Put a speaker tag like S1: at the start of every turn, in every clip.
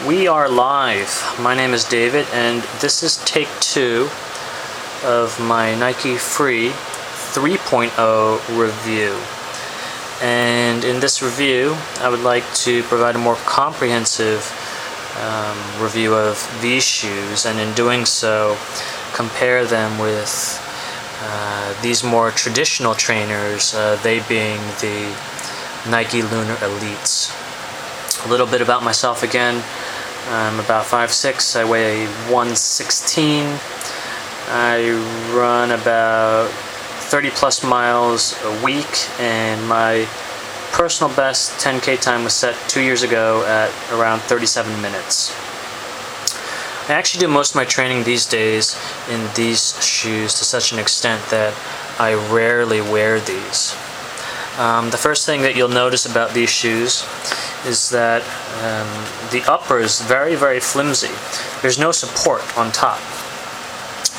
S1: We are live. My name is David, and this is take 2 of my Nike Free 3.0 review. And in this review, I would like to provide a more comprehensive review of these shoes, and in doing so, compare them with these more traditional trainers, they being the Nike Lunar Elites. A little bit about myself again. I'm about 5'6", I weigh 116. I run about 30 plus miles a week, and my personal best 10K time was set 2 years ago at around 37 minutes. I actually do most of my training these days in these shoes to such an extent that I rarely wear these. The first thing that you'll notice about these shoes is that the upper is very, very flimsy. There's no support on top.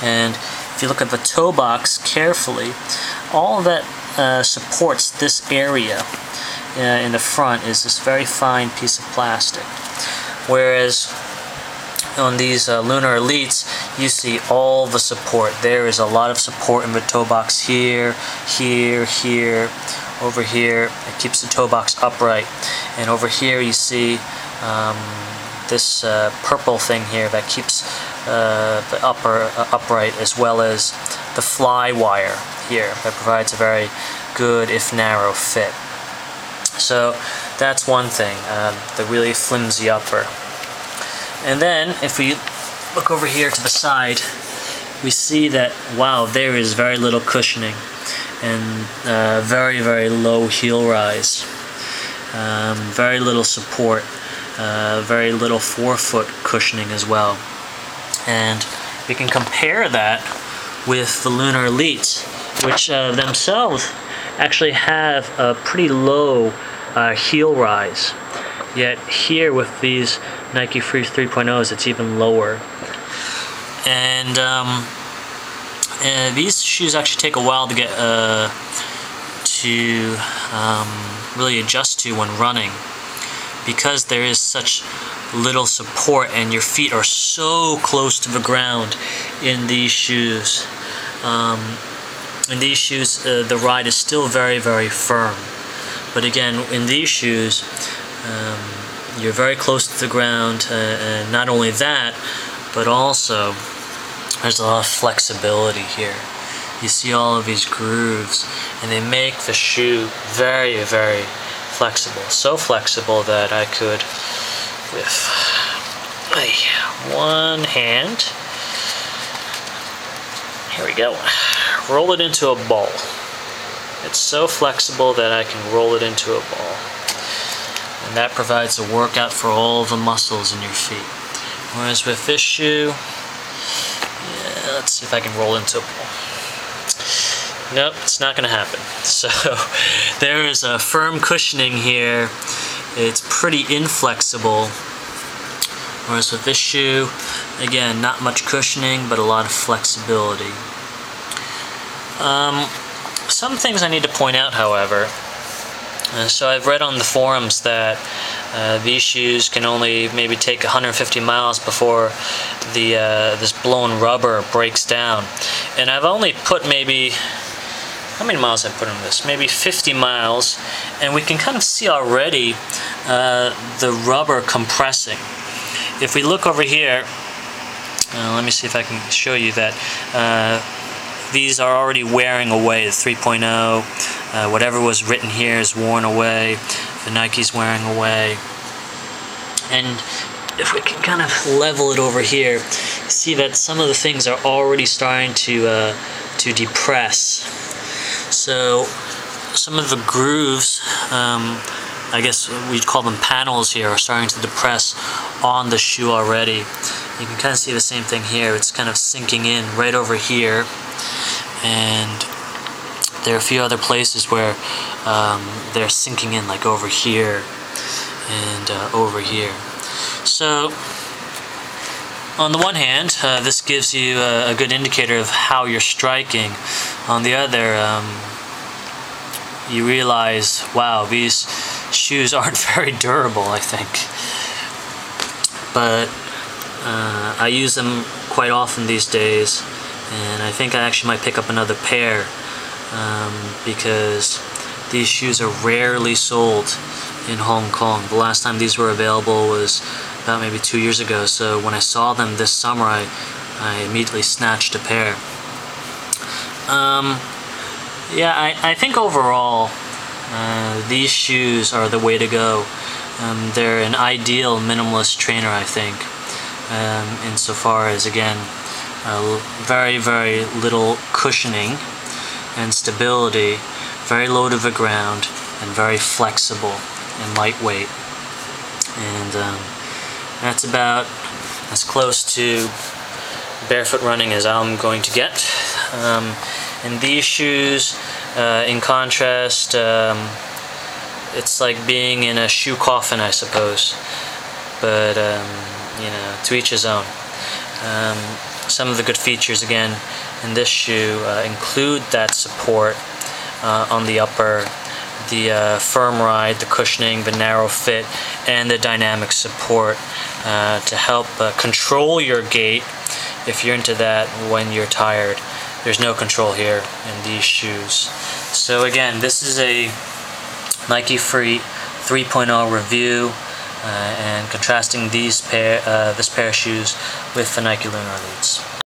S1: And if you look at the toe box carefully, all that supports this area in the front is this very fine piece of plastic. Whereas on these Lunar Elites, you see all the support. There is a lot of support in the toe box here, here, here, over here. It keeps the toe box upright. And over here you see this purple thing here that keeps the upper upright, as well as the fly wire here that provides a very good, if narrow, fit. So that's one thing, the really flimsy upper. And then if we look over here to the side, we see that, wow, there is very little cushioning and very, very low heel rise. Very little support, very little forefoot cushioning as well. And we can compare that with the Lunar Elites, which themselves actually have a pretty low heel rise. Yet here with these Nike Free 3.0s, it's even lower. And these shoes actually take a while to get to really adjust to when running, because there is such little support and your feet are so close to the ground in these shoes. The ride is still very, very firm. But again, in these shoes, you're very close to the ground, and not only that, but also there's a lot of flexibility here. You see all of these grooves, and they make the shoe very, very flexible. So flexible that I could, with one hand, here we go, roll it into a ball. It's so flexible that I can roll it into a ball. And that provides a workout for all the muscles in your feet. Whereas with this shoe, yeah, let's see if I can roll into a ball. Nope, it's not going to happen. So there is a firm cushioning here. It's pretty inflexible. Whereas with this shoe, again, not much cushioning, but a lot of flexibility. Some things I need to point out, however. So I've read on the forums that these shoes can only maybe take 150 miles before this blown rubber breaks down. And I've only put maybe, how many miles I put in this? Maybe 50 miles, and we can kind of see already the rubber compressing. If we look over here, let me see if I can show you that these are already wearing away. The 3.0, whatever was written here is worn away. The Nike's wearing away. And if we can kind of level it over here, see that some of the things are already starting to depress. So some of the grooves, I guess we'd call them panels here, are starting to depress on the shoe already. You can kind of see the same thing here. It's kind of sinking in right over here. And there are a few other places where they're sinking in, like over here and over here. So on the one hand, this gives you a good indicator of how you're striking. On the other, you realize, wow, these shoes aren't very durable, I think. but I use them quite often these days, and I think I actually might pick up another pair because these shoes are rarely sold in Hong Kong. The last time these were available was about maybe 2 years ago, so when I saw them this summer I immediately snatched a pair. Yeah, I think overall these shoes are the way to go. They're an ideal minimalist trainer, I think, insofar as, again, very, very little cushioning and stability, very low to the ground, and very flexible and lightweight. And that's about as close to barefoot running as I'm going to get. And these shoes, in contrast, it's like being in a shoe coffin, I suppose. But, you know, to each his own. Some of the good features, again, in this shoe include that support on the upper, the firm ride, the cushioning, the narrow fit, and the dynamic support to help control your gait if you're into that when you're tired. There's no control here in these shoes. So again, this is a Nike Free 3.0 review, and contrasting this pair of shoes with the Nike Lunar Elites.